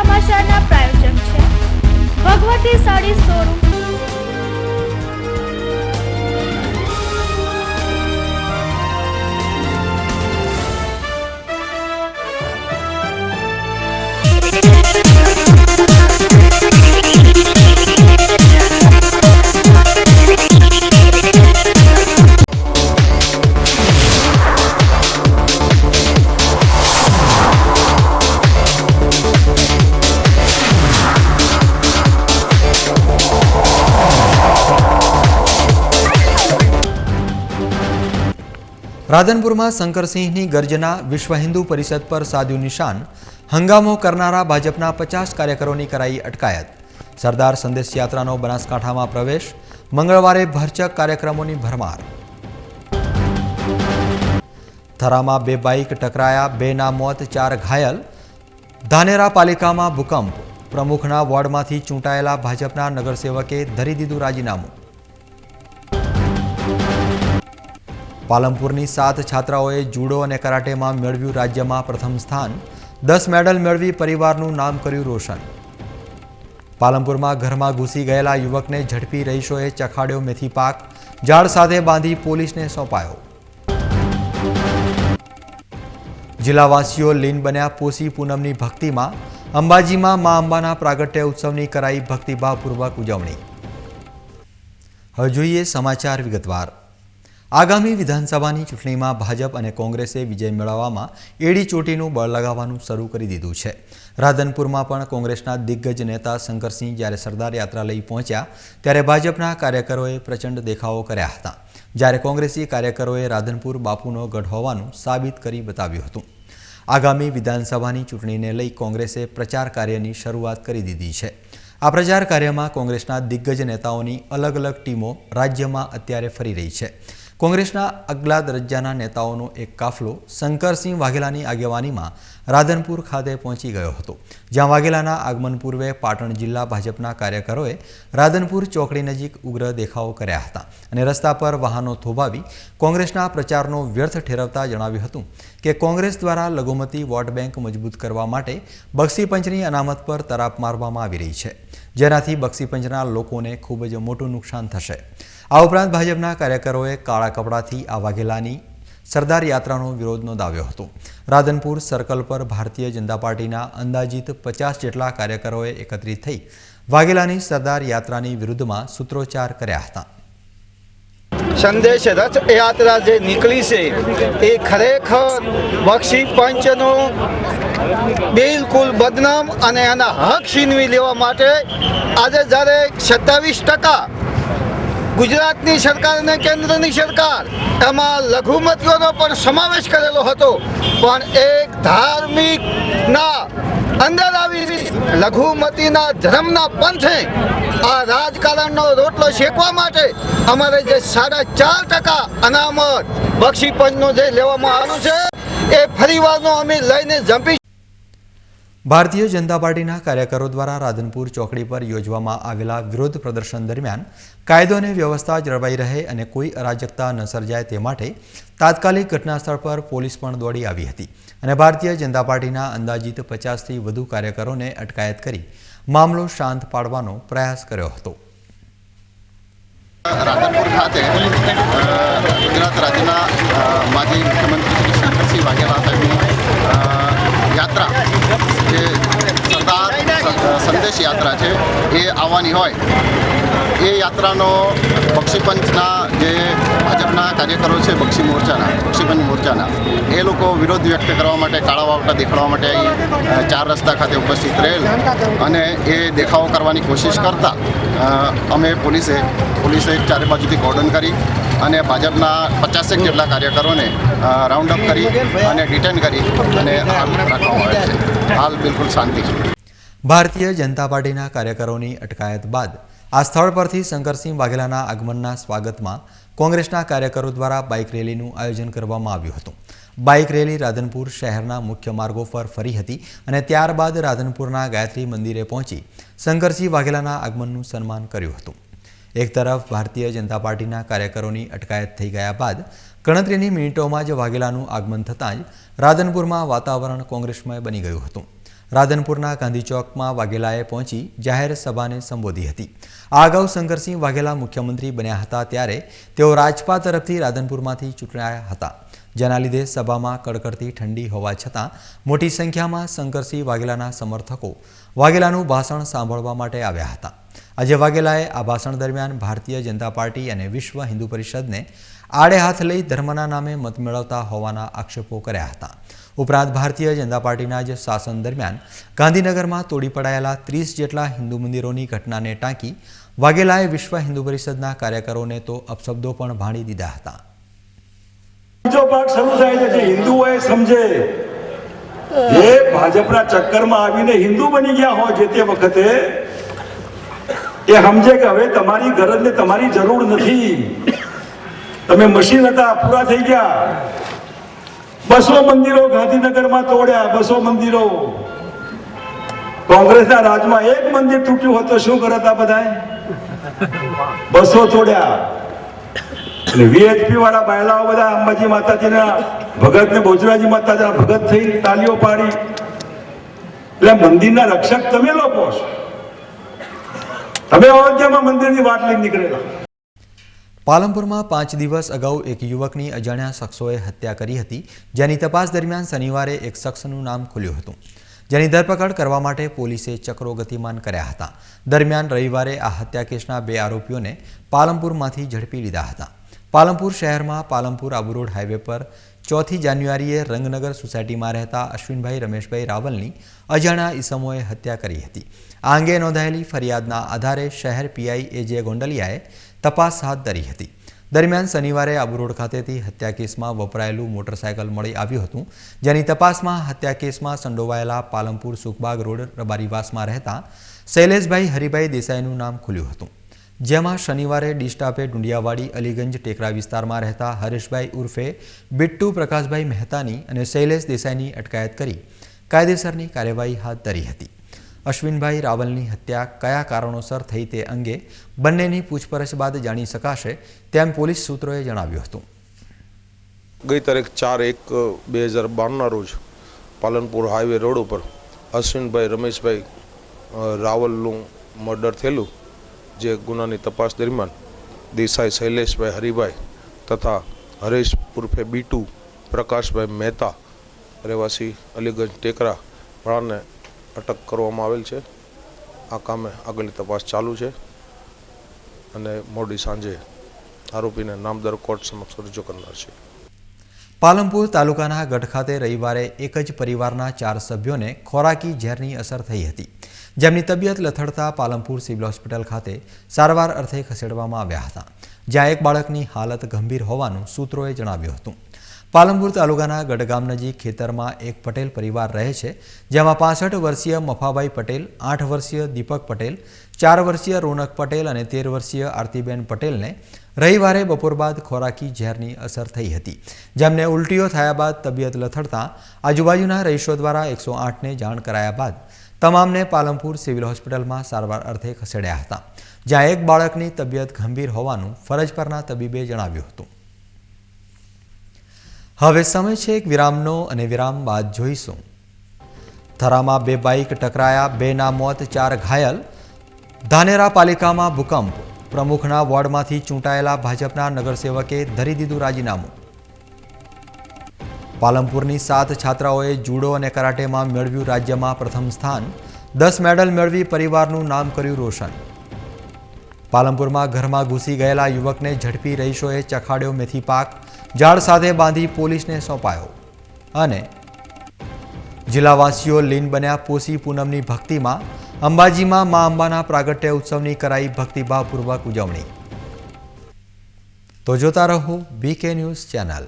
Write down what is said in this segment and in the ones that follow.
સમાચારના પ્રાયોજક છે ભગવતી સાડી શોરૂમ। राधनपुर में शंकरसिंहनी गर्जना विश्व हिंदू परिषद पर साध्यु निशान। हंगामो करनारा भाजपना 50 कार्यकरों कराई अटकायत। सरदार संदेश यात्रानो बनासकांठा में प्रवेश। मंगळवारे भरचक कार्यक्रमों की भरमार। थरा में 2 बाइक टकराया, 2 ना मौत, 4 घायल। धानेरा पालिका में भूकंप। प्रमुखना वोर्डमांथी चूंटायेला भाजपना नगरसेवके धरी दीधुं राजीनामुं। पालमपुरनी 7 छात्राओं जूडो और कराटे में मेळव्युं राज्य में प्रथम स्थान। 10 मेडल मेळवी परिवारनुं नाम कर्युं रोशन। पालमपुर में घर में घुसी गयेला युवक ने झड़पी रहीशोए चखाड्यो मेथी पाक। जाळ साथे बांधी पोलीस ने सौंपायो। जिल्लावासीओ लीन बन्या पोषी पूनमनी भक्ति में। अंबाजी में मां अंबाना प्रागट्य उत्सवनी कराई भक्तिभावपूर्वक उजवणी। हवे जोईए समाचार विगतवार। आगामी विधानसभानी चूंटणीमां भाजप और कोंग्रेसे विजय मेळववामां एडी चोटीनुं बळ लगाववानुं शरू करी दीधुं छे। राधनपुरमां पण कोंग्रेसना दिग्गज नेता शंकरसिंह ज्यारे सरदार यात्रा लई पहोंच्या त्यारे भाजपना कार्यकरोए प्रचंड देखावो कर्या हता, ज्यारे कोंग्रेसी कार्यकरोए राधनपुर बापूनो गढ़ होवानुं साबित करी बताव्युं हतुं। आगामी विधानसभानी चूंटणीने लई कोंग्रेसे प्रचार कार्यनी शरूआत करी दीधी छे। आ प्रचार कार्यमां कोंग्रेसना दिग्गज नेताओनी अलग अलग टीमों राज्यमां अत्यारे फरी रही छे। कोंग्रेसना अगला दरज्जाना नेताओनो एक काफलो शंकरसिंह वाघेलानी आगेवानीमां राधनपुर खाते पहोंची गयो हतो, ज्यां वाघेलाना आगमन पूर्वे पाटण जिल्ला भाजपना कार्यकरोए राधनपुर चौकड़ी नजीक उग्र देखावो कर्या हता अने रस्ता पर वाहनो थोभावी कोंग्रेसना प्रचारनो व्यर्थ ठेरवता जणाव्युं हतुं के कोंग्रेस द्वारा लघुमती वोट बैंक मजबूत करवा माटे बक्षीपंचनी अनामत पर तराप मारवामां आवी रही छे, जेनाथी बक्षीपंचना लोकोने खूब ज मोटुं नुकसान थशे। आ उपरांत भाजपना कार्यकरोए काळा कपड़ाथी आ वाघेलानी सरदार यात्रानो विरोध नोंधाव्यो हतो। राधनपुर सर्कल पर भारतीय जनता पार्टीना अंदाजित 50 जेटला कार्यकरोए एकत्रित थई वाघेलानी सरदार यात्रानी विरुद्धमां सूत्रोच्चार कर्या हता। संदेश रथ यात्रा जे निकली से ए खरेखर बक्षी पंचनो बिल्कुल बदनाम अने आना हक छीनवी लेवा माटे आज जारे 27% गुजरातनी सरकार ने केंद्रनी सरकार एमां लघुमतीओनो पण समावेश करेलो हतो, पण एक धार्मिक ना अंदर आवी लघुमतीना धर्मना पंथे आ राजकारणनो रोटलो शेकवा माटे अमारे जे 4.5% अनामत बक्षीपंचनो जे लेवामां આવ્યું છે એ ફરીવારનો અમે લઈને જંપી। भारतीय जनता पार्टीना कार्यकरो द्वारा राधनपुर चौकड़ी पर योजवामां आवेला विरोध प्रदर्शन दरमियान कायदो ने व्यवस्था जळवाई रहे अने कोई अराजकता न सर्जाय ते माटे तात्कालिक घटनास्थळ पर पोलीस पण दौड़ी आवी हती अने भारतीय जनता पार्टीना अंदाजित 50 थी वधु कार्यकरोने अटकायत करी मामलो शांत पाडवानो प्रयास कर्यो हतो। राधनपुर खाते गुजरात राज्यना माजी मुख्यमंत्री श्री शंकरसिंह वाघेला साहेबनी यात्रा जे सरदार संदेश यात्रा है ये आवानी होय ए यात्रानो बक्षीपंचना जे भाजपना कार्यकरो छे बक्षीपंच मोर्चाना ए लोको विरोध व्यक्त करवा माटे काळा वावटा देखाडवा माटे 4 रस्ता खाते उपस्थित रहेल अने ए देखावो करवानी कोशिश करता अमे पोलीसे चारे बाजुथी कोर्डन करी अने भाजपना 50 जेटला कार्यकरोने राउंड अप करी अने डिटेन करी अने राखवामां आवे छे। हाल बिल्कुल शांति छे। भारतीय जनता पार्टीना कार्यकरोनी अटकायत बाद आ स्थळ परथी शंकरसिंह वाघेलाना आगमनना स्वागतमां कोंग्रेसना कार्यकरो द्वारा बाइक रेलीनुं आयोजन करवामां આવ્યું હતું। बाइक रेली राधनपुर शहरना मुख्य मार्गो पर फरी हती अने त्यारबाद राधनपुरना गायत्री मंदिरे पहोंची शंकरसिंह वाघेलाना आगमननुं सन्मान कर्युं हतुं। एक तरफ भारतीय जनता पार्टीना कार्यकरोनी अटकायत थई गया बाद गणतरीनी मिनिटोमां ज वाघेलानुं आगमन थतां ज राधनपुरमां वातावरण कोंग्रेसमय बनी गयुं हतुं। રાધનપુરના ગાંધી ચોકમાં વાઘેલાએ પહોંચી જાહેર સભાને સંબોધી હતી. આ અગાઉ શંકરસિંહ વાઘેલા મુખ્યમંત્રી બન્યા હતા ત્યારે તેઓ રાજપા તરફથી રાધનપુરમાંથી ચૂંટાયા હતા, જેના લીધે સભામાં કડકડતી ઠંડી હોવા છતાં મોટી સંખ્યામાં શંકરસિંહ વાઘેલાના સમર્થકો વાઘેલાનું ભાષણ સાંભળવા માટે આવ્યા હતા. આજે વાઘેલાએ આ ભાષણ દરમિયાન ભારતીય જનતા પાર્ટી અને વિશ્વ હિન્દુ પરિષદને આડે હાથ લઈ ધર્મના નામે મત મેળવતા હોવાના આક્ષેપો કર્યા હતા. ઉપરાંત ભારતીય જનતા પાર્ટીના જ શાસન દરમિયાન ગાંધીનગરમાં તોડી પડાયેલા 30 જેટલા હિન્દુ મંદિરોની ઘટનાને ટાંકી વાઘેલાએ વિશ્વ હિન્દુ પરિષદના કાર્યકરોને તો અપશબ્દો પણ ભાંડી દીધા હતા. બીજો ભાગ શરૂ થાય છે. હિન્દુઓએ સમજે એ ભાજપના ચક્કરમાં આવીને હિન્દુ બની ગયા હોય જે તે વખતે એ સમજે કે હવે તમારી ગરજને તમારી જરૂર નથી. તમે મશીન હતા, પૂરા થઈ ગયા. 200 મંદિરો ગાંધીનગરમાં તોડ્યા, 200 મંદિરો. કોંગ્રેસના રાજમાં એક મંદિર તૂટ્યું હોત તો શું કરત આ બધાએ? 200 તોડ્યા. અને વીએચપી વાળા બાયલાઓ બધા અંબાજી માતાજીના ભગત ને બોજરાજી માતાજીના ભગત થઈ તાલીઓ પાડી. એટલે મંદિરના રક્ષક તમે લોકો છો. તમે અયોધ્યામાં મંદિરની વાત લઈને નીકળેલા. પાલનપુરમાં 5 દિવસ અગાઉ એક યુવકની અજાણ્યા શખ્સોએ હત્યા કરી હતી, જેની તપાસ દરમિયાન શનિવારે એક શખ્સનું નામ ખુલ્યું હતું, જેની ધરપકડ કરવા માટે પોલીસે ચક્રો ગતિમાન કર્યા હતા. દરમિયાન રવિવારે આ હત્યા કેસના 2 આરોપીઓને પાલનપુરમાંથી ઝડપી લીધા હતા. પાલનપુર શહેરમાં પાલનપુર આબુ રોડ હાઈવે પર 4 જાન્યુઆરીએ રંગનગર સોસાયટીમાં રહેતા અશ્વિનભાઈ રમેશભાઈ રાવલની અજાણ્યા ઈસમોએ હત્યા કરી હતી. આ અંગે નોંધાયેલી ફરિયાદના આધારે શહેર પીઆઈ એજે ગોંડલિયાએ તપાસ હાથ ધરી હતી. દરમિયાન શનિવારે આબુ રોડ ખાતેથી હત્યા કેસમાં વપરાયેલું મોટરસાયકલ મળી આવ્યું હતું, જેની તપાસમાં હત્યા કેસમાં સંડોવાયેલા પાલનપુર સુખબાગ રોડ રબારીવાસમાં રહેતા શૈલેષભાઈ હરિભાઈ દેસાઈનું નામ ખુલ્યું હતું, જેમાં શનિવારે ડી સ્ટાફે ડુંડિયાવાડી અલીગંજ ટેકરા વિસ્તારમાં રહેતા હરેશભાઈ ઉર્ફે બિટ્ટુ પ્રકાશભાઈ મહેતાની અને શૈલેષ દેસાઈની અટકાયત કરી કાયદેસરની કાર્યવાહી હાથ ધરી હતી. અશ્વિનભાઈ રાવલની હત્યા કયા કારણોસર થઈ તે અંગે બંનેની પૂછપરછ બાદ જાણી શકાશે તેમ પોલીસ સૂત્રોએ જણાવ્યું હતું. ગઈ તારીખ 4/1/2012ના રોજ પાલનપુર હાઈવે રોડ ઉપર અશ્વિનભાઈ રમેશભાઈ રાવલનું મર્ડર થયેલું, જે ગુનાની તપાસ દરમિયાન દેસાઈ શૈલેષભાઈ હરિભાઈ તથા હરેશ ઉર્ફે બીટુ પ્રકાશભાઈ મહેતા રહેવાસી અલીગંજ ટેકરા વાળાને અટક કરવામાં આવેલ છે. આ કામે આગળની તપાસ ચાલુ છે અને મોડી સાંજે આરોપીને નામદાર કોર્ટ સમક્ષ રજૂ કરનાર છે. પાલનપુર તાલુકાના ગઢ ખાતે રવિવારે એક જ પરિવારના 4 સભ્યોને ખોરાકી ઝેરની અસર થઈ હતી, જેમની તબિયત લથડતા પાલનપુર સિવિલ હોસ્પિટલ ખાતે સારવાર અર્થે ખસેડવામાં આવ્યા હતા, જ્યાં એક બાળકની હાલત ગંભીર હોવાનું સૂત્રોએ જણાવ્યું હતું. પાલનપુર તાલુકાના ગઢ ગામ નજીક ખેતરમાં એક પટેલ પરિવાર રહે છે, જેમાં 65 વર્ષીય મફાભાઈ પટેલ, 8 વર્ષીય દીપક પટેલ, 4 વર્ષીય રોનક પટેલ અને 13 વર્ષીય આરતીબેન પટેલને રવિવારે બપોર બાદ ખોરાકી ઝેરની અસર થઈ હતી, જેમને ઉલટીઓ થયા બાદ તબિયત લથડતા આજુબાજુના રહીશો દ્વારા 108ને જાણ કરાયા બાદ તમામને પાલનપુર સિવિલ હોસ્પિટલમાં સારવાર અર્થે ખસેડ્યા હતા, જ્યાં એક બાળકની તબિયત ગંભીર હોવાનું ફરજ પરના તબીબે જણાવ્યું હતું. હવે સમય છે એક વિરામનો અને વિરામ બાદ જોઈશું. થરામાં 2 બાઇક ટકરાયા, 2ના મોત, 4 ઘાયલ. ધાનેરા પાલિકામાં ભૂકંપ, પ્રમુખના વોર્ડમાંથી ચૂંટાયેલા ભાજપના નગરસેવકે ધરી દીધું રાજીનામું. પાલનપુરની 7 છાત્રાઓએ જુડો અને કરાટેમાં મેળવ્યું રાજ્યમાં પ્રથમ સ્થાન, 10 મેડલ મેળવી પરિવારનું નામ કર્યું રોશન. પાલનપુરમાં ઘરમાં ઘૂસી ગયેલા યુવકને ઝડપી રહીશોએ ચખાડ્યો મેથી પાક, ઝાડ સાથે બાંધી પોલીસને સોંપાયો. અને જિલ્લાવાસીઓ લીન બન્યા પોષી પૂનમની ભક્તિમાં, અંબાજીમાં મા અંબાના પ્રાગટ્ય ઉત્સવની કરાઈ ભક્તિભાવપૂર્વક ઉજવણી. તો જોતા રહો બીકે ન્યૂઝ ચેનલ.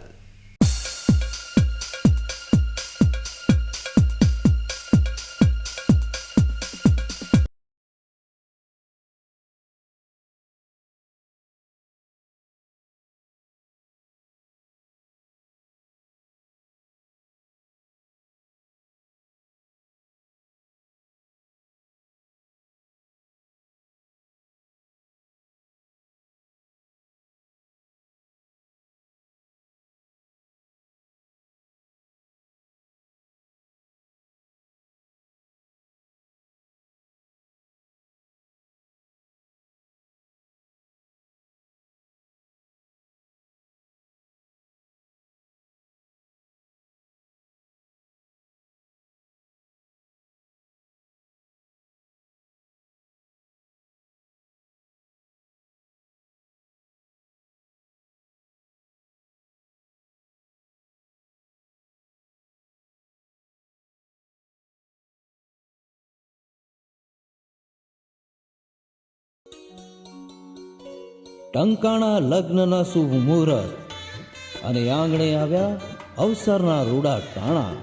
ટંકાણા લગ્નના શુભ મુહૂર્ત અને આંગણે આવ્યા અવસરના રૂડા ટાણા.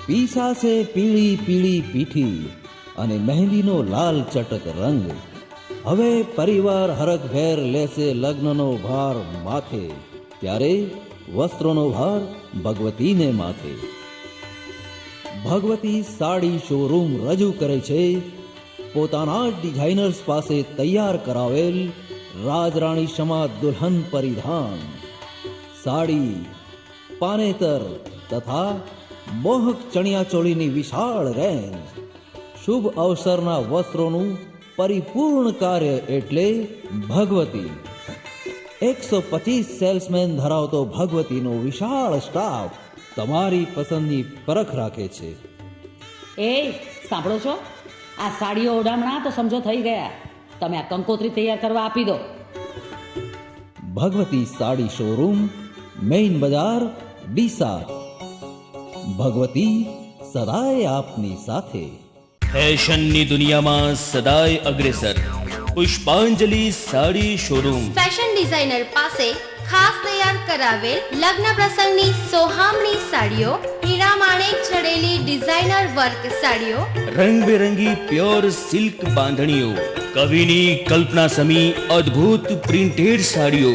પીસાશે પીળી પીળી પીઠી અને મહેંદીનો લાલ ચટક રંગ. હવે પરિવાર હરખભેર લેશે લગ્નનો ભાર માથે, ત્યારે વસ્ત્રોનો ભાર ભગવતીને માથે. ભગવતી સાડી શોરૂમ રજૂ કરે છે પોતાના ડિઝાઇનર્સ પાસે તૈયાર કરાવેલ રાજરાણી સમા દુલ્હન પરિધાન, સાડી, પાનેતર તથા મોહક ચણિયાચોળીની વિશાળ રેન્જ. શુભ અવસરના વસ્ત્રોનું પરિપૂર્ણ કાર્ય એટલે ભગવતી. 125 સેલ્સમેન ધરાવતો ભગવતીનો વિશાળ સ્ટાફ તમારી પસંદની પરખ રાખે છે. એ સાંભળો છો? આ સાડીઓ ઓડામણા તો સમજો થઈ ગયા. તમે આ કંકોત્રી તૈયાર કરવા આપી દો. ભગવતી સાડી શોરૂમ, મેઇન બજાર, ડીસા. ભગવતી સદાય આપની સાથે. ફેશનની દુનિયામાં સદાય અગ્રેસર પુષ્પાંજલિ સાડી શોરૂમ. ફેશન ડિઝાઇનર પાસે ખાસ તૈયાર કરાવેલ લગ્ન પ્રસંગની સોહામણી સાડીઓ, હીરા માણેક છડેલી ડિઝાઇનર વર્ક સાડીઓ, રંગબેરંગી પ્યોર સિલ્ક બાંધણીઓ, કવિની કલ્પના સમી અદ્ભુત પ્રિન્ટેડ સાડીઓ.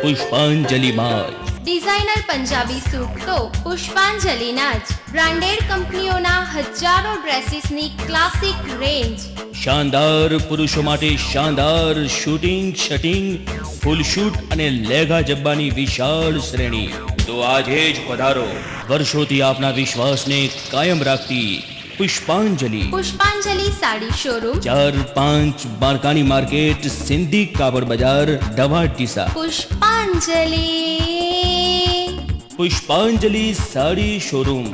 પુષ્પાંજલિમાં ડિઝાઇનર પંજાબી સૂટ તો પુષ્પાંજલિના જ. બ્રાન્ડેડ કંપનીઓના હજારો ડ્રેસીસની ક્લાસિક રેન્જ. શાનદાર પુરુષો માટે શાનદાર શૂટિંગ, શટિંગ, ફૂલ શૂટ અને લેગા જબ્બાની વિશાળ શ્રેણી. તો આજે જ પધારો. વર્ષોથી આપના વિશ્વાસને કાયમ રાખતી પુષ્પાંજલિ. પુષ્પાંજલિ સાડી શોરૂમ, 4-5 બારકાની માર્કેટ, સિંધી કાપડ બજાર, ઢવા, ડીસા. પુષ્પાંજલિ. પુષ્પાંજલિ સાડી શોરૂમ.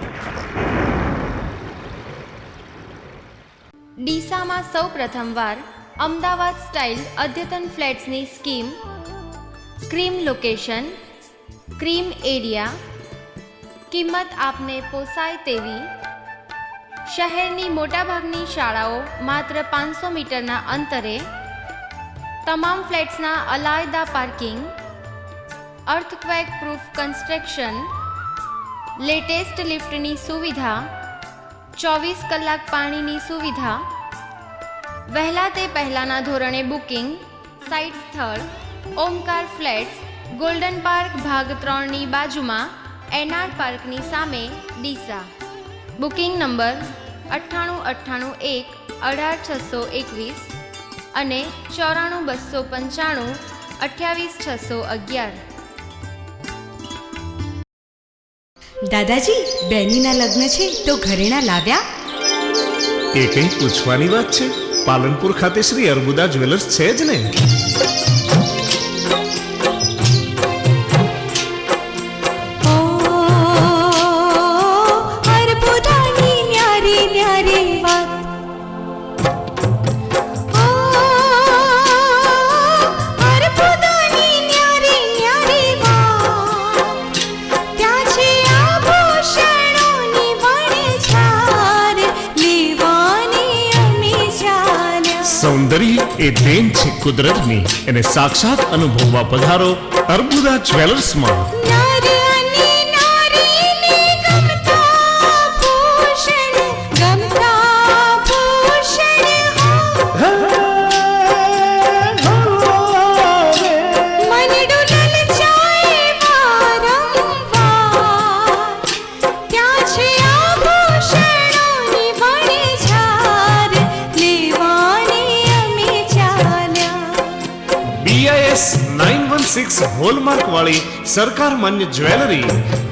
ડીસામાં સૌ પ્રથમવાર અમદાવાદ સ્ટાઇલ અદ્યતન ફ્લેટ્સની scheme. Cream location, cream area, કિંમત આપને પોસાય તેવી. શહેરની મોટાભાગની શાળાઓ માત્ર 500 મીટરના અંતરે. તમામ ફ્લેટ્સના અલાયદા parking, earthquake proof construction, latest લિફ્ટની સુવિધા, 24 કલાક પાણીની સુવિધા. વહેલા તે પહેલાના ધોરણે બુકિંગ. સાઇટ સ્થળ ઓમકાર ફ્લેટ્સ, ગોલ્ડન પાર્ક ભાગ 3ની બાજુમાં, એનઆર પાર્કની સામે, ડીસા. બુકિંગ નંબર 9898 18621 અને 94295 28611. દાદાજી, બેનીના લગ્ન છે તો ઘરેણા લાવ્યા? એ કંઈ પૂછવાની વાત છે? પાલનપુર ખાતે શ્રી અર્બુદા જ્વેલર્સ છે જ ને. સૌંદર્ય એ દેન છે કુદરતની, એને સાક્ષાત અનુભવવા પધારો અર્બુદા જ્વેલર્સમાં. BIS 916 હોલમાર્ક વાળી સરકાર માન્ય જ્વેલરી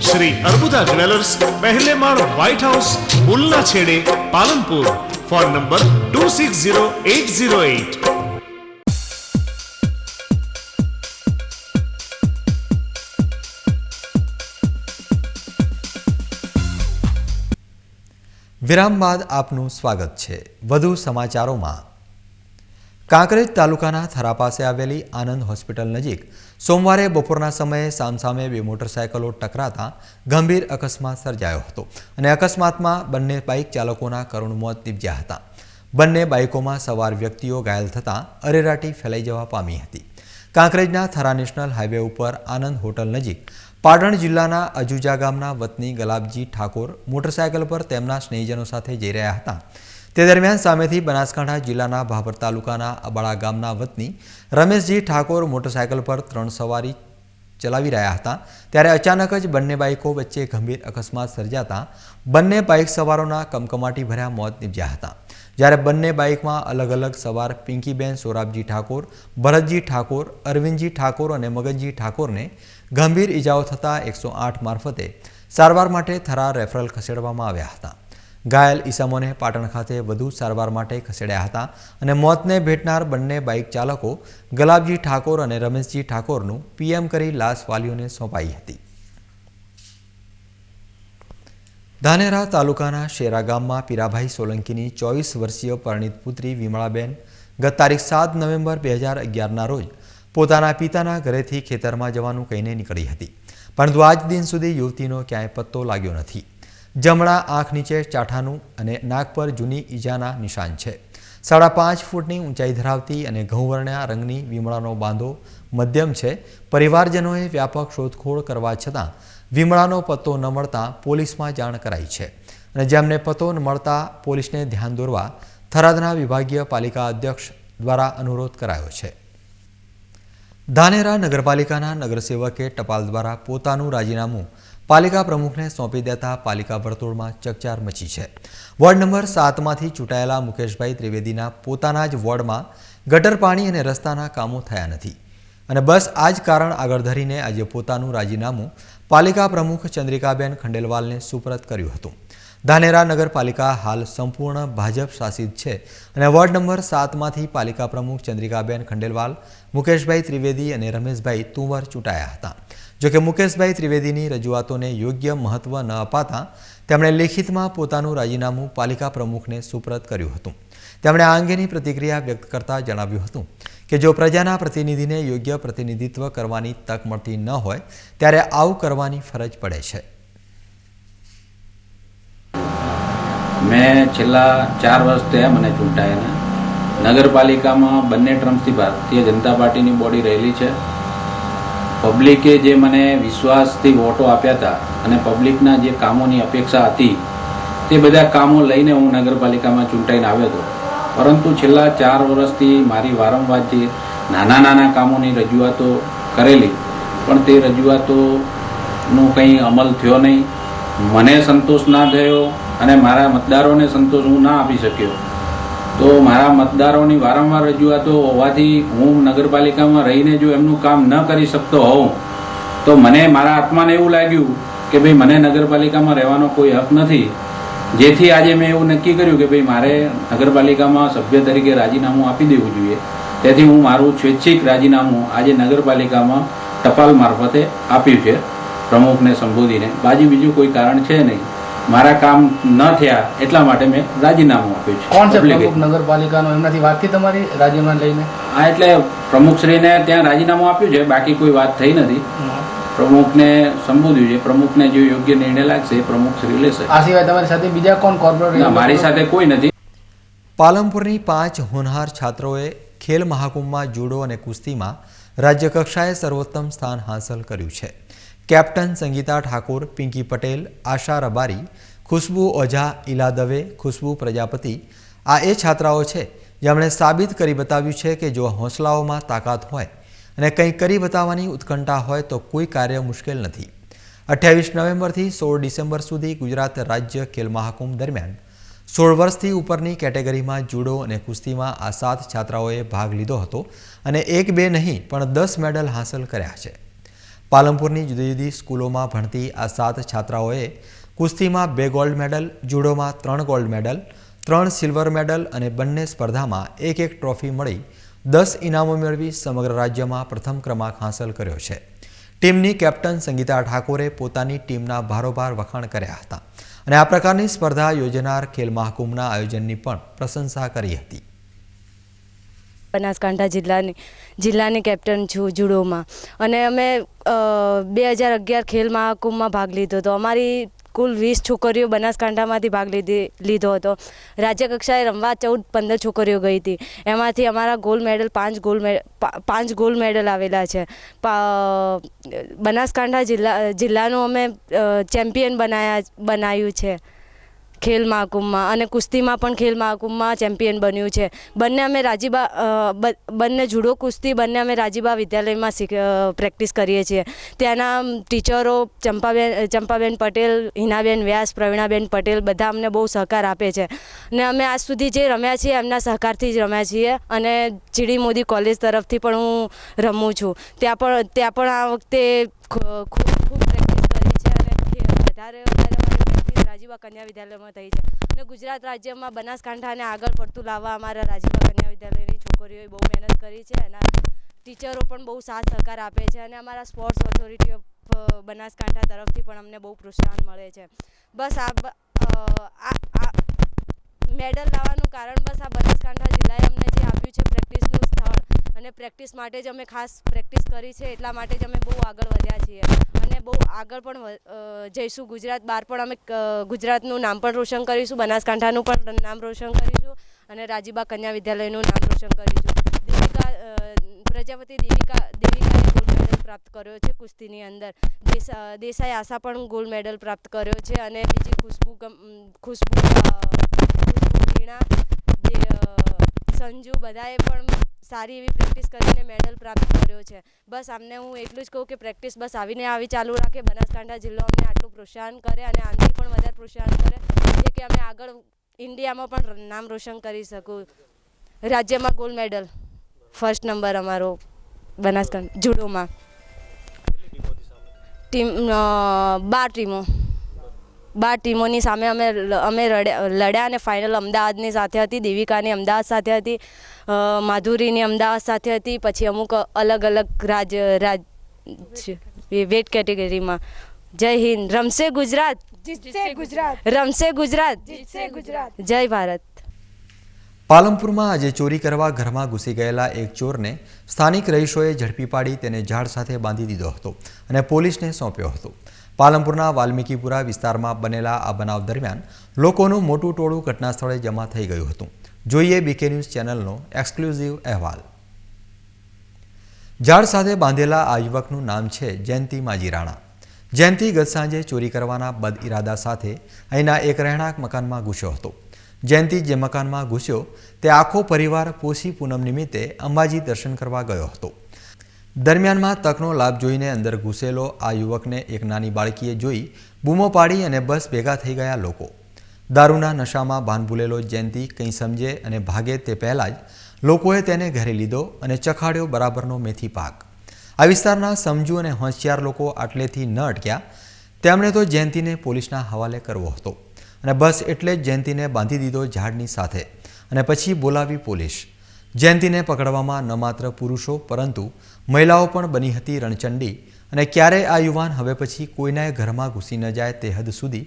શ્રી અર્બુદા જ્વેલર્સ, પહેલે માળ, વ્હાઇટ હાઉસ, પુલના છેડે, પાલનપુર. Phone number 260808. વિરામ બાદ આપનું સ્વાગત છે. વધુ સમાચારોમાં. કાંકરેજ તાલુકાના થરા પાસે આવેલી આનંદ હોસ્પિટલ નજીક સોમવારે બપોરના સમયે સામસામે બે મોટરસાયકલો ટકરાતા ગંભીર અકસ્માત સર્જાયો હતો અને અકસ્માતમાં બંને બાઇક ચાલકોના કરુણ મોત નીપજ્યા હતા. બંને બાઇકોમાં સવાર વ્યક્તિઓ ઘાયલ થતાં અરેરાટી ફેલાઈ જવા પામી હતી. કાંકરેજના થરા નેશનલ હાઈવે ઉપર આનંદ હોટલ નજીક પાટણ જિલ્લાના અજુજા ગામના વતની ગલાબજી ઠાકોર મોટરસાયકલ પર તેમના સ્નેહીજનો સાથે જઈ રહ્યા હતા। તે દરમિયાન સામેથી બનાસકાંઠા જિલ્લાના ભાભર તાલુકાના અબાળા ગામના વતની રમેશજી ઠાકોર મોટરસાયકલ પર 3 સવારી ચલાવી રહ્યા હતા ત્યારે અચાનક જ બંને બાઇકો વચ્ચે ગંભીર અકસ્માત સર્જાતા બંને બાઇક સવારોના કમકમાટી ભર્યા મોત નીપજ્યા હતા। જ્યારે બંને બાઇકમાં અલગ અલગ સવાર પિંકીબેન સોરાબજી ઠાકોર, ભરતજી ઠાકોર, અરવિંદજી ઠાકોર અને મગનજી ઠાકોરને ગંભીર ઇજાઓ થતાં 108 મારફતે સારવાર માટે થરા રેફરલ ખસેડવામાં આવ્યા હતા। ઘાયલ ઈસમોને પાટણ ખાતે વધુ સારવાર માટે ખસેડ્યા હતા અને મોતને ભેટનાર બંને બાઇક ચાલકો ગલાબજી ઠાકોર અને રમેશજી ઠાકોરનું પીએમ કરી લાશ વાલીઓને સોંપાઈ હતી। ધાનેરા તાલુકાના શેરા ગામમાં પીરાભાઈ સોલંકીની 24 વર્ષીય પરિણીત પુત્રી વિમળાબેન ગત તારીખ 7 નવેમ્બર 2011ના રોજ પોતાના પિતાના ઘરેથી ખેતરમાં જવાનું કહીને નીકળી હતી, પરંતુ આજ દિન સુધી યુવતીનો ક્યાંય પત્તો લાગ્યો નથી। જમણા આંખ નીચે ચાઠાનું અને નાક પર જૂની ઈજાના નિશાન છે। 5.5 ફૂટની ઊંચાઈ ધરાવતી અને ઘઉંવર્ણ્યા રંગની વિમળાનો બાંધો મધ્યમ છે। પરિવારજનોએ વ્યાપક શોધખોળ કરવા છતાં વિમળાનો પત્તો ન મળતા પોલીસમાં જાણ કરાઈ છે અને જેમને પત્તો ન મળતા પોલીસને ધ્યાન દોરવા થરાદના વિભાગીય પાલિકા અધ્યક્ષ દ્વારા અનુરોધ કરાયો છે। ધાનેરા નગરપાલિકાના નગરસેવકે ટપાલ દ્વારા પોતાનું રાજીનામું પાલિકા પ્રમુખને સોંપી દેતા પાલિકા વર્તુળમાં ચકચાર મચી છે। વોર્ડ નંબર 7માંથી ચૂંટાયેલા મુકેશભાઈ ત્રિવેદીના પોતાના જ વોર્ડમાં ગટર પાણી અને રસ્તાના કામો થયા નથી અને બસ આ જ કારણ આગળ ધરીને આજે પોતાનું રાજીનામું પાલિકા પ્રમુખ ચંદ્રિકાબેન ખંડેલવાલને સુપરત કર્યું હતું। ધાનેરા નગરપાલિકા હાલ સંપૂર્ણ ભાજપ શાસિત છે અને વોર્ડ નંબર 7માંથી પાલિકા પ્રમુખ ચંદ્રિકાબેન ખંડેલવાલ, મુકેશભાઈ ત્રિવેદી અને રમેશભાઈ તુંવર ચૂંટાયા હતા। જોકે મુકેશભાઈ ત્રિવેદીની રજૂઆતોને યોગ્ય મહત્વ ન અપાતા તેમણે લેખિતમાં પોતાનું રાજીનામું પાલિકા પ્રમુખને સુપરત કર્યું હતું। તેમણે આ અંગેની પ્રતિક્રિયા વ્યક્ત કરતા જણાવ્યું હતું કે જો પ્રજાના પ્રતિનિધિને યોગ્ય પ્રતિનિધિત્વ કરવાની તક મળતી ન હોય ત્યારે આવું કરવાની ફરજ પડે છે। મેં છેલ્લા 4 વર્ષ થયા મને ચૂંટાયેલા। નગરપાલિકામાં બંને ટર્મથી ભારતીય જનતા પાર્ટીની બોડી રહેલી છે। પબ્લિકે જે મને વિશ્વાસથી વોટો આપ્યા હતા અને પબ્લિકના જે કામોની અપેક્ષા હતી તે બધા કામો લઈને હું નગરપાલિકામાં ચૂંટાઈને આવ્યો હતો, પરંતુ છેલ્લા 4 વર્ષથી મારી વારંવાર જે નાના કામોની રજૂઆતો કરેલી પણ તે રજૂઆતોનો કંઈ અમલ થયો નહીં। મને સંતોષ ના થયો અને મારા મતદારોને સંતોષ હું ના આપી શક્યો, તો મારા મતદારોની વારંવાર રજૂઆતો હોવાથી હું નગરપાલિકામાં રહીને જો એમનું કામ ન કરી શકતો હોઉં તો મને મારા આત્માને એવું લાગ્યું કે ભાઈ મને નગરપાલિકામાં રહેવાનો કોઈ હક નથી, જેથી આજે મેં એવું નક્કી કર્યું કે ભાઈ મારે નગરપાલિકામાં સભ્ય તરીકે રાજીનામું આપી દેવું જોઈએ। તેથી હું મારું સ્વૈચ્છિક રાજીનામું આજે નગરપાલિકામાં ટપાલ મારફતે આપ્યું છે પ્રમુખને સંબોધીને। બીજું કોઈ કારણ છે નહીં, મારા કામ ન થયા એટલા માટે મેં રાજીનામું આપ્યું છે। કોણ છે પ્રમુખ નગરપાલિકાનો, એમનાથી વાત થઈ તમારી રાજીનામા લઈને? હા, એટલે પ્રમુખશ્રીને ત્યાં રાજીનામું આપ્યું છે, બાકી કોઈ વાત થઈ નથી। પ્રમુખને સંબોધ્યું છે, પ્રમુખને જે યોગ્ય નિર્ણય લાગશે એ પ્રમુખશ્રી લેશે। આ સિવાય તમારી સાથે બીજા કોણ કોર્પોરેટ? મારી સાથે કોઈ નથી। પાલનપુરની 5 હોનહાર છાત્રોએ ખેલ મહાકુંભમાં જુડો અને કુસ્તીમાં રાજ્ય કક્ષાએ સર્વોત્તમ સ્થાન હાંસલ કર્યું છે। કેપ્ટન સંગીતા ઠાકોર, પિંકી પટેલ, આશા રબારી, ખુશ્બુ ઓઝા, ઈલા દવે, ખુશ્બુ પ્રજાપતિ આ એ છાત્રાઓ છે જેમણે સાબિત કરી બતાવ્યું છે કે જો હોંસલાઓમાં તાકાત હોય અને કંઈક કરી બતાવવાની ઉત્કંઠા હોય તો કોઈ કાર્ય મુશ્કેલ નથી। 28 નવેમ્બરથી 16 ડિસેમ્બર સુધી ગુજરાત રાજ્ય ખેલ મહાકુંભ દરમિયાન 16 વર્ષથી ઉપરની કેટેગરીમાં જુડો અને કુસ્તીમાં આ 7 છાત્રાઓએ ભાગ લીધો હતો અને 1-2 નહીં પણ 10 મેડલ હાંસલ કર્યા છે। પાલનપુરની જુદી જુદી સ્કૂલોમાં ભણતી આ 7 છાત્રાઓએ કુસ્તીમાં 2 ગોલ્ડ મેડલ, જુડોમાં 3 ગોલ્ડ મેડલ, 3 સિલ્વર મેડલ અને બંને સ્પર્ધામાં 1-1 ટ્રોફી મળી 10 ઇનામો મેળવી સમગ્ર રાજ્યમાં પ્રથમ ક્રમાંક હાંસલ કર્યો છે। ટીમની કેપ્ટન સંગીતા ઠાકોરે પોતાની ટીમના ભારોભાર વખાણ કર્યા હતા અને આ પ્રકારની સ્પર્ધા યોજનાર ખેલ મહાકુંભના આયોજનની પણ પ્રશંસા કરી હતી। બનાસકાંઠા જિલ્લાની કેપ્ટન છું જુડોમાં અને અમે 2011 ખેલ મહાકુંભમાં ભાગ લીધો હતો। અમારી કુલ 20 છોકરીઓ બનાસકાંઠામાંથી ભાગ લીધો હતો. રાજ્ય કક્ષાએ રમવા 14-15 છોકરીઓ ગઈ હતી. એમાંથી અમારા ગોલ્ડ મેડલ 5 ગોલ્ડ મેડલ આવેલા છે. બનાસકાંઠા જિલ્લાનું અમે ચેમ્પિયન બનાવ્યું છે ખેલ મહાકુંભમાં, અને કુસ્તીમાં પણ ખેલ મહાકુંભમાં ચેમ્પિયન બન્યું છે. બંને જુડો કુસ્તી બંને અમે રાજીબા વિદ્યાલયમાં પ્રેક્ટિસ કરીએ છીએ. ત્યાંના ટીચરો ચંપાબેન પટેલ, હિનાબેન વ્યાસ, પ્રવીણાબેન પટેલ બધા અમને બહુ સહકાર આપે છે. અને અમે આજ સુધી જે રમ્યા છીએ એમના સહકારથી જ રમ્યા છીએ. અને જીડી મોદી કોલેજ તરફથી પણ હું રમું છું. ત્યાં પણ આ વખતે ખૂબ પ્રેક્ટિસ કરી છે અને વધારે રાજીબા કન્યા વિદ્યાલયમાં થઈ છે. અને ગુજરાત રાજ્યમાં બનાસકાંઠાને આગળ પડતું લાવવા અમારા રાજીબા કન્યા વિદ્યાલયની છોકરીઓએ બહુ મહેનત કરી છે. એના ટીચરો પણ બહુ સાથ સહકાર આપે છે. અને અમારા સ્પોર્ટ્સ ઓથોરિટી ઓફ બનાસકાંઠા તરફથી પણ અમને બહુ પ્રોત્સાહન મળે છે. બસ આ મેડલ લાવવાનું કારણ બસ આ બનાસકાંઠા જિલ્લાએ અમને જે આપ્યું છે પ્રેક્ટિસનું સ્થળ, અને પ્રેક્ટિસ માટે જ અમે ખાસ પ્રેક્ટિસ કરી છે. એટલા માટે જ અમે બહુ આગળ વધ્યા છીએ અને બહુ આગળ પણ જઈશું. ગુજરાત બહાર પણ અમે ગુજરાતનું નામ પણ રોશન કરીશું, બનાસકાંઠાનું પણ નામ રોશન કરીશું અને રાજીબા કન્યા વિદ્યાલયનું નામ રોશન કરીશું. પ્રજાપતિ દેવિકાએ ગોલ્ડ મેડલ પ્રાપ્ત કર્યો છે કુસ્તીની અંદર. દેસાઈ આશા પણ ગોલ્ડ મેડલ પ્રાપ્ત કર્યો છે. અને બીજી ખુશ્બુ વીણા, સંજુ બધાએ પણ સારી એવી પ્રેક્ટિસ કરીને મેડલ પ્રાપ્ત કર્યો છે. બસ આમને હું એટલું જ કહું કે પ્રેક્ટિસ બસ આવી ચાલુ રાખે. બનાસકાંઠા જિલ્લો અમને આટલું પ્રોત્સાહન કરે અને આનાથી પણ વધારે પ્રોત્સાહન કરે, જે કે અમે આગળ ઇન્ડિયામાં પણ નામ રોશન કરી શકું. રાજ્યમાં ગોલ્ડ મેડલ ફર્સ્ટ નંબર અમારો બનાસકાંઠા જુડોમાં. ટીમ 12 ટીમોની સામે અમે લડ્યા અને ફાઇનલ અમદાવાદની સાથે હતી. દેવિકાની અમદાવાદ સાથે હતી, માધુરીની અમદાવાદ સાથે હતી. પછી અમુક અલગ વેટ કેટેગરીમાં. જય હિન્દ. રમશે ગુજરાત, રમશે ગુજરાત, જય ભારત. પાલનપુરમાં આજે ચોરી કરવા ઘરમાં ઘૂસી ગયેલા એક ચોરને સ્થાનિક રહીશોએ ઝડપી પાડી તેને ઝાડ સાથે બાંધી દીધો હતો અને પોલીસને સોંપ્યો હતો. પાલનપુરના વાલ્મીકીપુરા વિસ્તારમાં બનેલા આ બનાવ દરમિયાન લોકોનું મોટું ટોળું ઘટના સ્થળે જમા થઈ ગયું હતું. જોઈએ બીકે ન્યૂઝ ચેનલનો એક્સક્લુઝિવ અહેવાલ. ઝાડ સાથે બાંધેલા આ યુવકનું નામ છે જયંતિ માજી રાણા. જયંતિ ગત સાંજે ચોરી કરવાના બદ ઇરાદા સાથે અહીંના એક રહેણાંક મકાનમાં ઘૂસ્યો હતો. જયંતિ જે મકાનમાં ઘૂસ્યો તે આખો પરિવાર પોષી પૂનમ નિમિત્તે અંબાજી દર્શન કરવા ગયો હતો. દરમિયાનમાં તકનો લાભ જોઈને અંદર ઘૂસેલો આ યુવકને એક નાની બાળકીએ જોઈ બૂમો પાડી અને બસ ભેગા થઈ ગયા લોકો. દારૂના નશામાં ભાન ભૂલેલો જયંતિ કંઈ સમજે અને ભાગે તે પહેલાં જ લોકોએ તેને ઘરે લીધો અને ચખાડ્યો બરાબરનો મેથી પાક. આ વિસ્તારના સમજુ અને હોશિયાર લોકો આટલેથી ન અટક્યા. તેમણે તો જયંતિને પોલીસના હવાલે કરવો હતો અને બસ એટલે જ જયંતિને બાંધી દીધો ઝાડની સાથે અને પછી બોલાવી પોલીસ. જયંતિને પકડવામાં ન માત્ર પુરુષો પરંતુ મહિલાઓ પણ બની હતી રણચંડી. અને ક્યારેય આ યુવાન હવે પછી કોઈના ઘરમાં ઘૂસી ન જાય તે હદ સુધી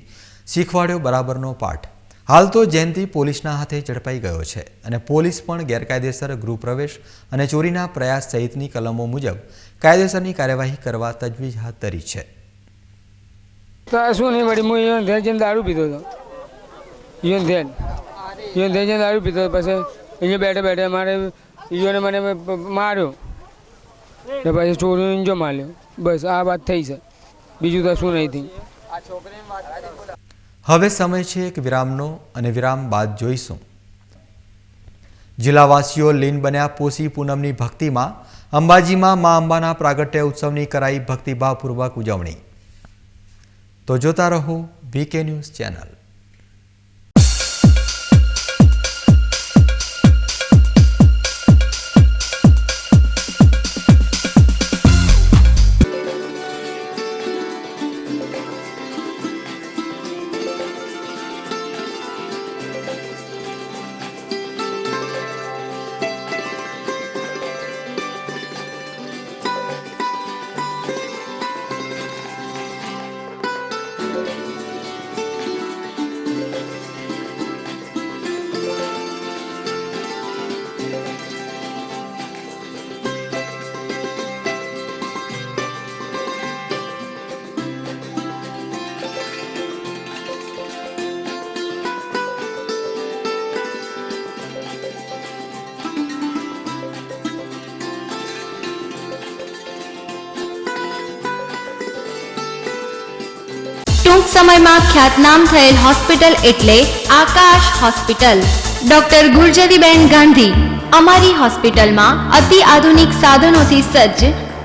શીખવાડ્યો બરાબરનો પાઠ. હાલ તો જયંતિ પોલીસના હાથે ઝડપાઈ ગયો છે અને પોલીસ પણ ગેરકાયદેસર ગૃહપ્રવેશ અને ચોરીના પ્રયાસ સહિતની કલમો મુજબ કાયદેસરની કાર્યવાહી કરવા તજવીજ હાથ ધરી છે. શું નહીં વળી, હું ધ્યાન જઈને દારૂ પીધો હતો. ધ્યાન દારૂ પીધો પછી અહીંયા બેઠે મારે ઈયોને મને માર્યો ને પછી ચોરીને જો માર્યો. બસ આ વાત થઈ છે, બીજું તો શું નહીં થઈ. હવે સમય છે એક વિરામનો અને વિરામ બાદ જોઈશું. જિલ્લાવાસીઓ લીન બન્યા પોષી પૂનમની ભક્તિમાં. અંબાજીમાં મા અંબાના પ્રાગટ્ય ઉત્સવની કરાઈ ભક્તિભાવપૂર્વક ઉજવણી. તો જોતા રહો બીકે ન્યૂઝ ચેનલ. સમયમાં ખ્યાતનામ થયેલ હોસ્પિટલ એટલે આકાશ હોસ્પિટલ. ડોક્ટર ગુર્જરીબેન ગાંધી. અમારી હોસ્પિટલમાં અતિ આધુનિક સાધનોથી સજ્જ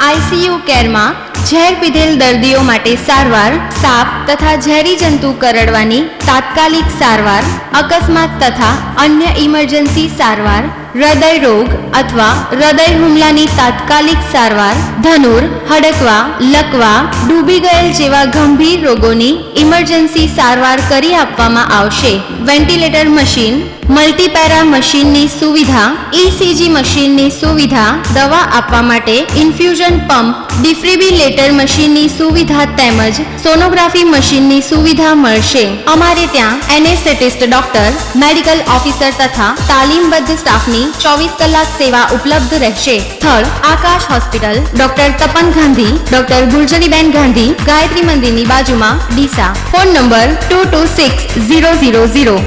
આઈસીયુ કેરમાં ઝેર પીધેલ દર્દીઓ માટે સારવાર, સાપ તથા ઝેરી જંતુ કરડવાની તાત્કાલિક સારવાર, અકસ્માત તથા અન્ય ઇમરજન્સી સારવાર, હૃદય રોગ અથવા હૃદય હુમલાની તાત્કાલિક સારવાર, ધનુર, હડકવા, લકવા, ડૂબી ગયેલ જેવા ગંભીર રોગોની ઇમરજન્સી સારવાર કરી આપવામાં આવશે. વેન્ટિલેટર મશીન, મલ્ટીપેરા મશીનની સુવિધા, ઇસીજી મશીનની સુવિધા, દવા આપવા માટે ઇન્ફ્યુઝન પંપ, ડિફિબ્રિલેટર મશીનની સુવિધા તેમજ સોનોગ્રાફી મશીનની સુવિધા મળશે. અમારે ત્યાં એનેસ્થેટિસ્ટ ડોક્ટર, મેડિકલ ઓફિસર તથા તાલીમબદ્ધ સ્ટાફની 24 કલાક સેવા ઉપલબ્ધ રહેશે. સ્થળ Akash hospital, doctor Tapan Gandhi, doctor Gurjariben Gandhi, Gayatri મંદિરની બાજુમાં, Deesa. Phone number 226000.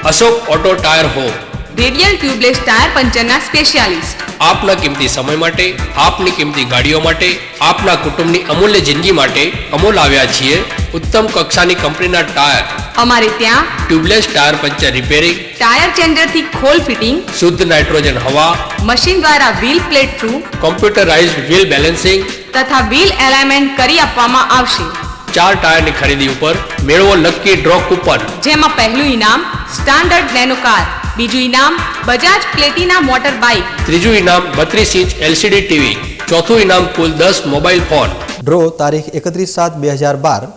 Ashok auto tyre home, radial tubeless tyre પંચરના સ્પેશિયાલિસ્ટ. આપના કિંમતી સમય માટે, આપની કિંમતી ગાડીઓ માટે, આપના કુટુંબની અમૂલ્ય જિંદગી માટે અમૂલ આવ્યા છીએ ઉત્તમ કક્ષાની કંપનીના ટાયર. અમારે ત્યાં tubeless tyre puncture repairing, tyre ચેન્જરથી ખોલ ફિટિંગ, શુદ્ધ નાઇટ્રોજન હવા, મશીન દ્વારા wheel plate through, computerised wheel balancing તથા વ્હીલ એલાઇનમેન્ટ કરી આપવામાં આવશે. 4 ટાયરની ખરીદી ઉપર મેળવો લકી ડ્રો કૂપન, જેમાં પહેલું ઇનામ સ્ટાન્ડર્ડ નેનો કાર, બીજું ઇનામ બજાજ પ્લેટિના મોટર બાઇક, ત્રીજું ઇનામ 32 ઇંચ LCD ટીવી, ચોથું ઇનામ કુલ 10 મોબાઈલ ફોન. ડ્રો તારીખ 31/7/2012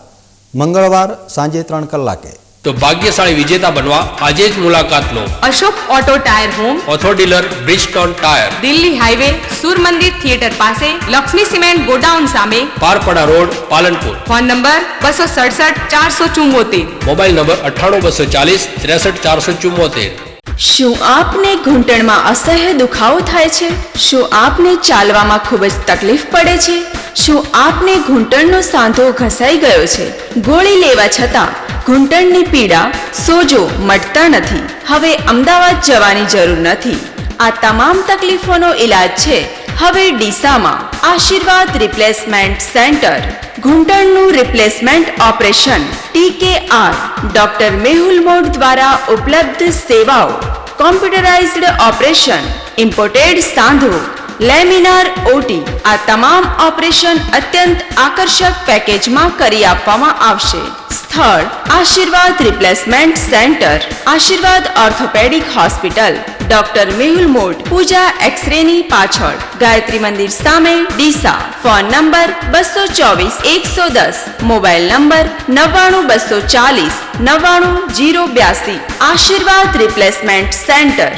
મંગળવાર સાંજે 3 કલાકે. તો ભાગ્યશાળી વિજેતા બનવા આજે જ મુલાકાત લો. અશોક ઓટો ટાયર હોમ, ઓથો dealer, Bridgestone tyre, Delhi highway, Sur Mandir theatre પાસે, લક્ષ્મી સિમેન્ટ ગોડાઉન સામે, Parpada road, Palanpur. Phone number 267 474. Mobile number 98 240 63 474. શું આપને ઘૂંટણમાં અસહ્ય દુખાવો થાય છે? શું આપને ચાલવામાં ખૂબ જ તકલીફ પડે છે? શું આપને ઘૂંટણનો સાંધો ઘસાઈ ગયો છે? ગોળી લેવા છતાં ઘૂંટણની પીડા, સોજો મટતા નથી. હવે અમદાવાદ જવાની જરૂર નથી. આ તમામ તકલીફોનો ઈલાજ છે હવે ડીસામાં. Ashirwad replacement centre. ઘૂંટણનું replacement operation TKR doctor Mehul Mod દ્વારા ઉપલબ્ધ સેવાઓ. કોમ્પ્યુટરાઇઝ્ડ ઓપરેશન, ઇમ્પોર્ટેડ સાંધો, લેમિનાર ઓટી. આ તમામ ઓપરેશન અત્યંત આકર્ષક પેકેજમાં કરી આપવામાં આવશે. સ્થળ Ashirwad replacement centre, Ashirwad orthopaedic hospital, doctor Mehul Mod, Pooja એક્સરેની પાછળ, ગાયત્રી મંદિર સામે, Deesa. Phone number 224 110, mobile number 99 240 99082. Ashirwad replacement centre,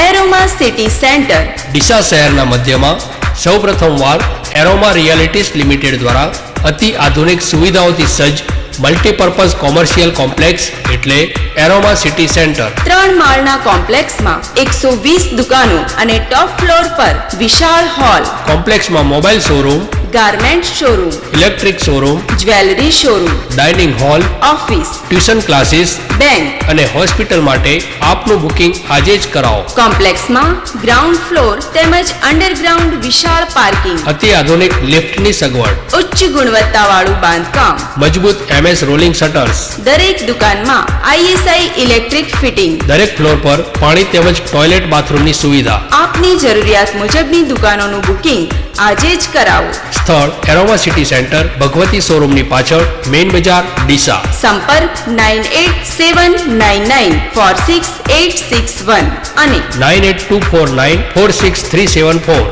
aroma city centre. Deesa શહેરના મધ્યમાં સૌપ્રથમવાર એરોમા રિયાલિટીઝ લિમિટેડ દ્વારા અતિ આધુનિક સુવિધાઓથી સજ્જ મલ્ટીપર્પઝ કોમર્શિયલ કોમ્પ્લેક્સ એટલે એરોમા સિટી સેન્ટર. 3 માળના કોમ્પ્લેક્સમાં 120 દુકાનો અને ટોપ ફ્લોર પર વિશાળ હોલ. કોમ્પ્લેક્સમાં mobile showroom, garment showroom, electric showroom, jewellery showroom, dining hall, office, tuition classes, bank અને હોસ્પિટલ માટે આપનું બુકિંગ આજે જ કરાવો. કોમ્પ્લેક્સમાં ગ્રાઉન્ડ ફ્લોર તેમજ અંડરગ્રાઉન્ડ વિશાળ પાર્કિંગ, અતિ આધુનિક લિફ્ટની સગવડ, ઉચ્ચ ગુણવત્તાવાળું બાંધકામ, મજબૂત MS રોલિંગ શટર્સ, દરેક દુકાનમાં ISI ઇલેક્ટ્રિક ફિટિંગ, દરેક ફ્લોર પર પાણી તેમજ ટોયલેટ બાથરૂમની સુવિધા. આપની જરૂરિયાત મુજબની દુકાનોનું બુકિંગ આજે જ કરાવો. સ્થળ એરોમા સિટી સેન્ટર, ભગવતી શોરૂમની પાછળ, મેઇન બજાર, ડીસા. સંપર્ક 9879468861 અને 9824946374.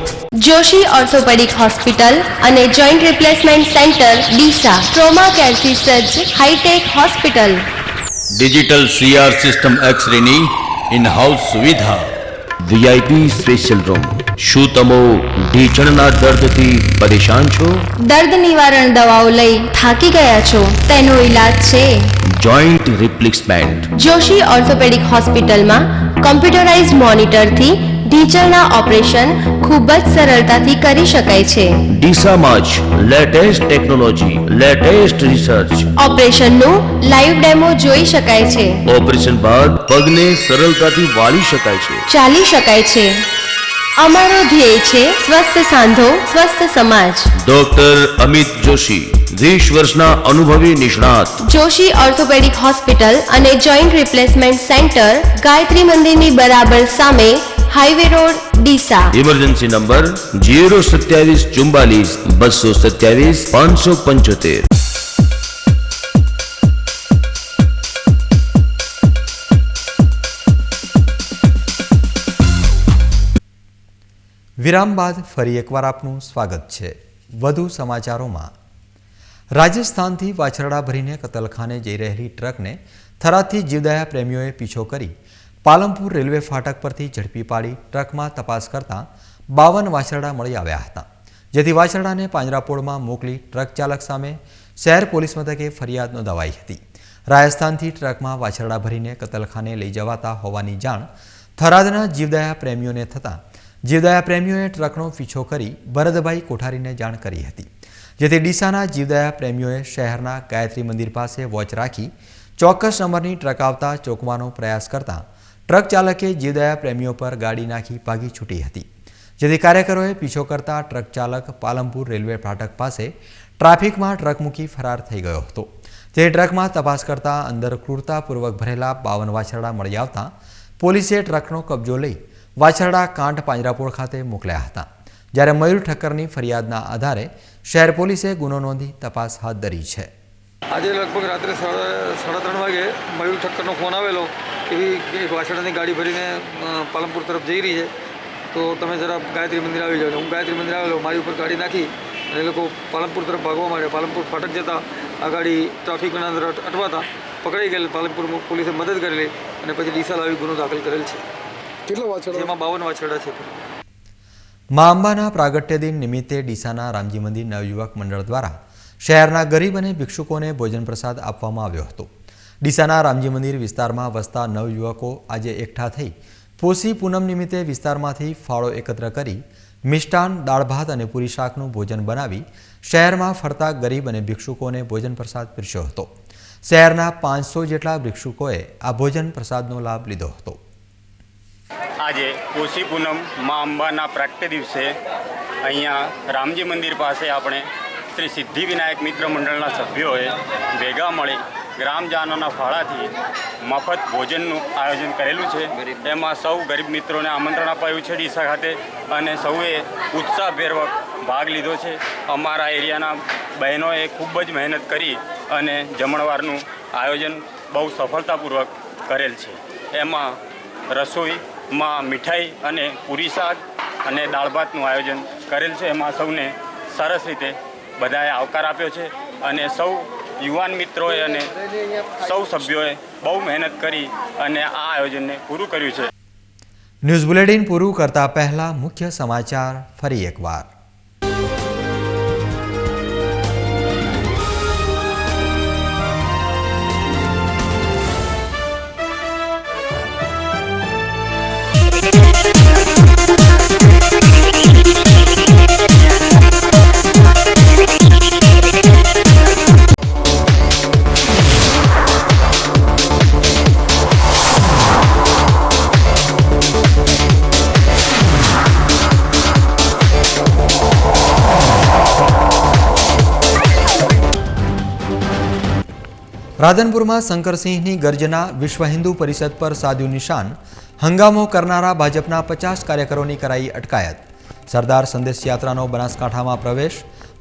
જોશી ઓર્થોપેડિક હોસ્પિટલ અને joint replacement centre, Deesa. Trauma કેરથી સજ્જ hi-tech hospital. Digital CR system એક્સરેની ઇન હાઉસ સુવિધા. VIP special room. શું તમે ઢીંચણના દર્દથી પરેશાન છો? દર્દ નિવારણ દવાઓ લઈ થાકી ગયા છો? તેનો ઈલાજ છે જોઈન્ટ રિપ્લેસમેન્ટ. જોશી ઓર્થોપેડિક હોસ્પિટલમાં કોમ્પ્યુટરાઇઝ્ડ મોનિટરથી ઢીંચણના ઓપરેશન ખૂબ જ સરળતાથી કરી શકાય છે. ડીસામાં જ લેટેસ્ટ ટેકનોલોજી, લેટેસ્ટ રિસર્ચ. ઓપરેશનનું લાઈવ ડેમો જોઈ શકાય છે. ઓપરેશન બાદ પગને સરળતાથી વાળી શકાય છે, ચાલી શકાય છે. અમારો ધ્યેય છે સ્વસ્થ સાંધો સ્વસ્થ સમાજ. ડોક્ટર અમિત જોશી 20 વર્ષના અનુભવી નિષ્ણાત. જોશી ઓર્થોપેડિક હોસ્પિટલ અને જોઈન્ટ રિપ્લેસમેન્ટ સેન્ટર, ગાયત્રી મંદિરની બરાબર સામે, highway road, Deesa. Emergency number 027 44 227 575. વિરામ બાદ ફરી એકવાર આપનું સ્વાગત છે. વધુ સમાચારોમાં, રાજસ્થાનથી વાછરડા ભરીને કતલખાને જઈ રહેલી ટ્રકને થરાદથી જીવદયા પ્રેમીઓએ પીછો કરી પાલનપુર રેલવે ફાટક પરથી ઝડપી પાડી ટ્રકમાં તપાસ કરતા 52 વાછરડા મળી આવ્યા હતા, જેથી વાછરડાને પાંજરાપોળમાં મોકલી ટ્રક ચાલક સામે શહેર પોલીસ મથકે ફરિયાદ નોંધાવાઈ હતી. રાજસ્થાનથી ટ્રકમાં વાછરડા ભરીને કતલખાને લઈ જવાતા હોવાની જાણ થરાદના જીવદયા પ્રેમીઓને થતાં જીવદયા પ્રેમીઓએ ટ્રકનો પીછો કરી ભરતભાઈ કોઠારીને જાણ કરી હતી, જેથી ડીસાના જીવદયા પ્રેમીઓએ શહેરના ગાયત્રી મંદિર પાસે વોચ રાખી ચોક્કસ નંબરની ટ્રક આવતા ચોંકવાનો પ્રયાસ કરતા ટ્રક ચાલકે જીવદયા પ્રેમીઓ પર ગાડી નાખી ભાગી છૂટી હતી, જેથી કાર્યકરોએ પીછો કરતા ટ્રક ચાલક પાલનપુર રેલવે ફાટક પાસે ટ્રાફિકમાં ટ્રક મૂકી ફરાર થઈ ગયો હતો. તે ટ્રકમાં તપાસ કરતા અંદર ક્રૂરતાપૂર્વક ભરેલા 52 વાછરડા મળી આવતા પોલીસે ટ્રકનો કબજો લઈ વાછરડા કાંઠ પાંજરાપોળ ખાતે મોકલ્યા હતા, જ્યારે મયુર ઠક્કરની ફરિયાદના આધારે શહેર પોલીસે ગુનો નોંધી તપાસ હાથ ધરી છે. આજે લગભગ રાત્રે 3:30 વાગે મયુર ઠક્કરનો ફોન આવેલો કે એક વાછરડાની ગાડી ભરીને પાલનપુર તરફ જઈ રહી છે, તો તમે જરા ગાયત્રી મંદિર આવી જાઓ. હું ગાયત્રી મંદિર આવેલો, મારી ઉપર ગાડી નાખી અને એ લોકો પાલનપુર તરફ ભાગવા માંડ્યા. પાલનપુર ફાટક જતાં આ ગાડી ટ્રાફિકના અંદર અટવાતા પકડાઈ ગયેલી. પાલનપુર પોલીસે મદદ કરેલી અને પછી ડીસા લાવી ગુનો દાખલ કરેલ છે. કેટલા વાછરડા? જેમાં 52 વાછરડા છે. મા અંબાના પ્રાગટ્ય દિન નિમિત્તે ડીસાના રામજી મંદિર નવયુવક મંડળ દ્વારા શહેરના ગરીબ અને ભિક્ષુકોને ભોજન પ્રસાદ આપવામાં આવ્યો હતો. ડીસાના રામજી મંદિર વિસ્તારમાં વસતા નવયુવકો આજે એકઠા થઈ પોષી પૂનમ નિમિત્તે વિસ્તારમાંથી ફાળો એકત્ર કરી મિષ્ટાન, દાળ ભાત અને પૂરી શાકનું ભોજન બનાવી શહેરમાં ફરતા ગરીબ અને ભિક્ષુકોને ભોજન પ્રસાદ પીરસ્યો હતો. શહેરના 500 જેટલા ભિક્ષુકોએ આ ભોજન પ્રસાદનો લાભ લીધો હતો. આજે પોષી પૂનમ મા અંબાના પ્રાગટ્ય દિવસે અહીંયા રામજી મંદિર પાસે આપણે શ્રી સિદ્ધિવિનાયક મિત્ર મંડળના સભ્યોએ ભેગા મળી ગ્રામજનોના ફાળાથી મફત ભોજનનું આયોજન કરેલું છે. એમાં સૌ ગરીબ મિત્રોને આમંત્રણ અપાયું છે ડીસા ખાતે અને સૌએ ઉત્સાહભેરવક ભાગ લીધો છે. અમારા એરિયાના બહેનોએ ખૂબ જ મહેનત કરી અને જમણવારનું આયોજન બહુ સફળતાપૂર્વક કરેલ છે. એમાં રસોઈમાં મીઠાઈ અને પૂરી શાક અને દાળ ભાતનું આયોજન કરેલ છે. એમાં સૌને સરસ રીતે બધાએ આવકાર આપ્યો છે અને સૌ યુવાન મિત્રોએ અને સૌ સભ્યોએ બહુ મહેનત કરી અને આ આયોજનને પૂરું કર્યું છે. ન્યૂઝ બુલેટિન પૂરું કરતા પહેલા મુખ્ય સમાચાર ફરી એકવાર. રાધનપુરમાં શંકરસિંહની ગર્જના, વિશ્વ હિન્દુ પરિષદ પર સાધ્યું નિશાન. હંગામો કરનારા ભાજપના 50 કાર્યકરોની કરાઈ અટકાયત. સરદાર સંદેશ યાત્રાનો બનાસકાંઠામાં પ્રવેશ.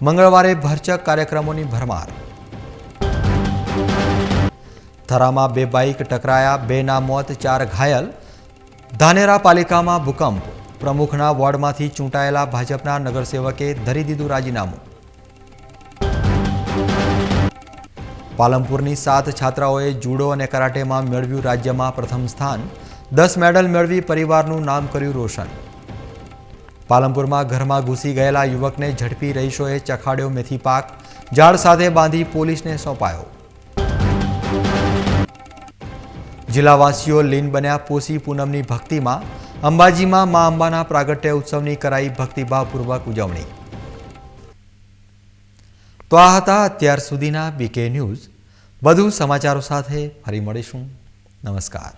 મંગળવારે ભરચક કાર્યક્રમોની ભરમાર. થરામાં 2 બાઇક ટકરાયા, 2ના મોત, 4 ઘાયલ. ધાનેરા પાલિકામાં ભૂકંપ. પ્રમુખના વોર્ડમાંથી ચૂંટાયેલા ભાજપના નગરસેવકે ધરી દીધું રાજીનામું. પાલનપુરની 7 છાત્રાઓએ જુડો અને કરાટેમાં મેળવ્યું રાજ્યમાં પ્રથમ સ્થાન. 10 મેડલ મેળવી પરિવારનું નામ કર્યું રોશન. પાલનપુરમાં ઘરમાં ઘૂસી ગયેલા યુવકને ઝડપી રહીશોએ ચખાડ્યો મેથી પાક. જાળ સાથે બાંધી પોલીસને સોંપાયો. જિલ્લાવાસીઓ લીન બન્યા પોષી પૂનમની ભક્તિમાં. અંબાજીમાં મા અંબાના પ્રાગટ્ય ઉત્સવની કરાઈ ભક્તિભાવપૂર્વક ઉજવણી. તો આ હતા અત્યાર સુધીના બીકે ન્યૂઝ. વધુ સમાચારો સાથે ફરી મળીશું. નમસ્કાર.